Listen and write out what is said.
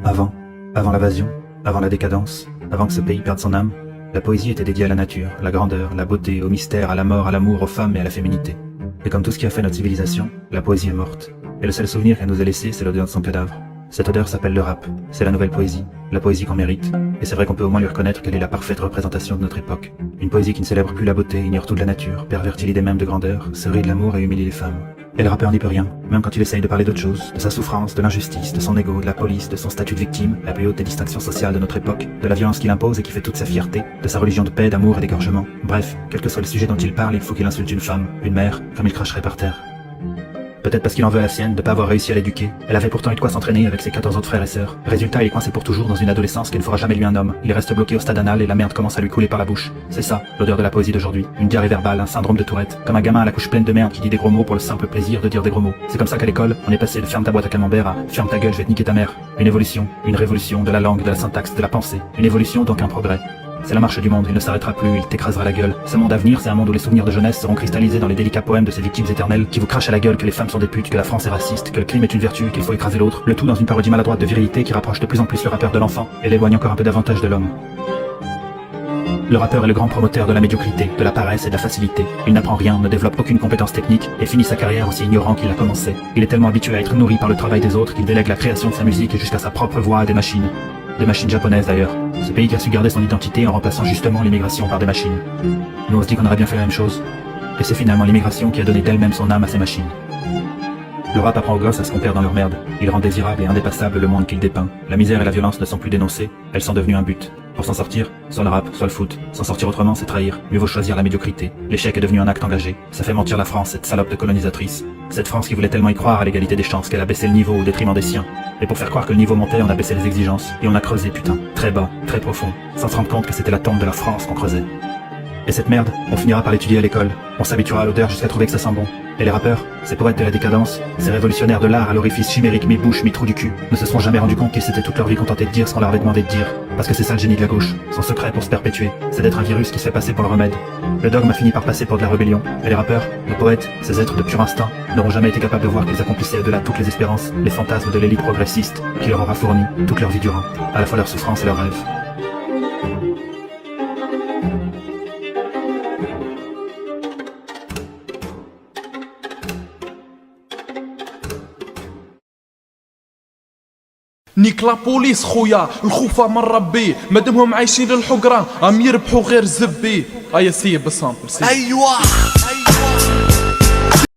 Avant l'invasion, avant la décadence, avant que ce pays perde son âme, la poésie était dédiée à la nature, la grandeur, la beauté, au mystère, à la mort, à l'amour, aux femmes et à la féminité. Et comme tout ce qui a fait notre civilisation, la poésie est morte. Et le seul souvenir qu'elle nous a laissé, c'est l'odeur de son cadavre. Cette odeur s'appelle le rap. C'est la nouvelle poésie, la poésie qu'on mérite. Et c'est vrai qu'on peut au moins lui reconnaître qu'elle est la parfaite représentation de notre époque. Une poésie qui ne célèbre plus la beauté, ignore tout de la nature, pervertit l'idée même de grandeur, se rit de l'amour et humilie les femmes. Et le rappeur n'y peut rien, même quand il essaye de parler d'autre chose, de sa souffrance, de l'injustice, de son ego, de la police, de son statut de victime, la plus haute des distinctions sociales de notre époque, de la violence qu'il impose et qui fait toute sa fierté, de sa religion de paix, d'amour et d'égorgement. Bref, quel que soit le sujet dont il parle, il faut qu'il insulte une femme, une mère, comme il cracherait par terre. Peut-être parce qu'il en veut à la sienne de pas avoir réussi à l'éduquer. Elle avait pourtant eu de quoi s'entraîner avec ses 14 autres frères et sœurs. Résultat, il est coincé pour toujours dans une adolescence qui ne fera jamais lui un homme. Il reste bloqué au stade anal et la merde commence à lui couler par la bouche. C'est ça, l'odeur de la poésie d'aujourd'hui. Une diarrhée verbale, un syndrome de Tourette. Comme un gamin à la couche pleine de merde qui dit des gros mots pour le simple plaisir de dire des gros mots. C'est comme ça qu'à l'école, on est passé de ferme ta boîte à camembert à ferme ta gueule, je vais te niquer ta mère. Une évolution, une révolution de la langue, de la syntaxe, de la pensée. Une évolution donc un progrès. C'est la marche du monde, il ne s'arrêtera plus, il t'écrasera la gueule. Ce monde à venir, c'est un monde où les souvenirs de jeunesse seront cristallisés dans les délicats poèmes de ces victimes éternelles qui vous crachent à la gueule que les femmes sont des putes, que la France est raciste, que le crime est une vertu, qu'il faut écraser l'autre. Le tout dans une parodie maladroite de virilité qui rapproche de plus en plus le rappeur de l'enfant et l'éloigne encore un peu davantage de l'homme. Le rappeur est le grand promoteur de la médiocrité, de la paresse et de la facilité. Il n'apprend rien, ne développe aucune compétence technique et finit sa carrière aussi ignorant qu'il l'a commencé. Il est tellement habitué à être nourri par le travail des autres qu'il délègue la création de sa musique jusqu'à sa propre voix à des machines. Des machines japonaises d'ailleurs. Ce pays qui a su garder son identité en remplaçant justement l'immigration par des machines. Nous on se dit qu'on aurait bien fait la même chose. Et c'est finalement l'immigration qui a donné d'elle-même son âme à ces machines. Le rap apprend aux gosses à se compare dans leur merde. Il rend désirable et indépassable le monde qu'il dépeint. La misère et la violence ne sont plus dénoncées, elles sont devenues un but. Pour s'en sortir, soit le rap, soit le foot. S'en sortir autrement, c'est trahir. Mieux vaut choisir la médiocrité. L'échec est devenu un acte engagé. Ça fait mentir la France, cette salope de colonisatrice. Cette France qui voulait tellement y croire à l'égalité des chances qu'elle a baissé le niveau au détriment des siens. Et pour faire croire que le niveau montait, on a baissé les exigences. Et on a creusé, putain, très bas, très profond. Sans se rendre compte que c'était la tombe de la France qu'on creusait. Et cette merde, on finira par l'étudier à l'école. On s'habituera à l'odeur jusqu'à trouver que ça sent bon. Et les rappeurs, ces poètes de la décadence, ces révolutionnaires de l'art à l'orifice chimérique mi-bouche, mi-trou du cul, ne se seront jamais rendus compte qu'ils s'étaient toute leur vie contentés de dire ce qu'on leur avait demandé de dire. Parce que c'est ça le génie de la gauche. Son secret pour se perpétuer, c'est d'être un virus qui se fait passer pour le remède. Le dogme a fini par passer pour de la rébellion. Et les rappeurs, les poètes, ces êtres de pur instinct, n'auront jamais été capables de voir qu'ils accomplissaient au-delà de toutes les espérances, les fantasmes de l'élite progressiste, qui leur aura fourni, toute leur vie durant, à la fois leur souffrance et leurs rêves. نيك لابوليس خويا الخوفة من ربي مادامهم عايشين للحقرة عم يربحوا غير زبي. ايا سيب السامبل سيب. ايوه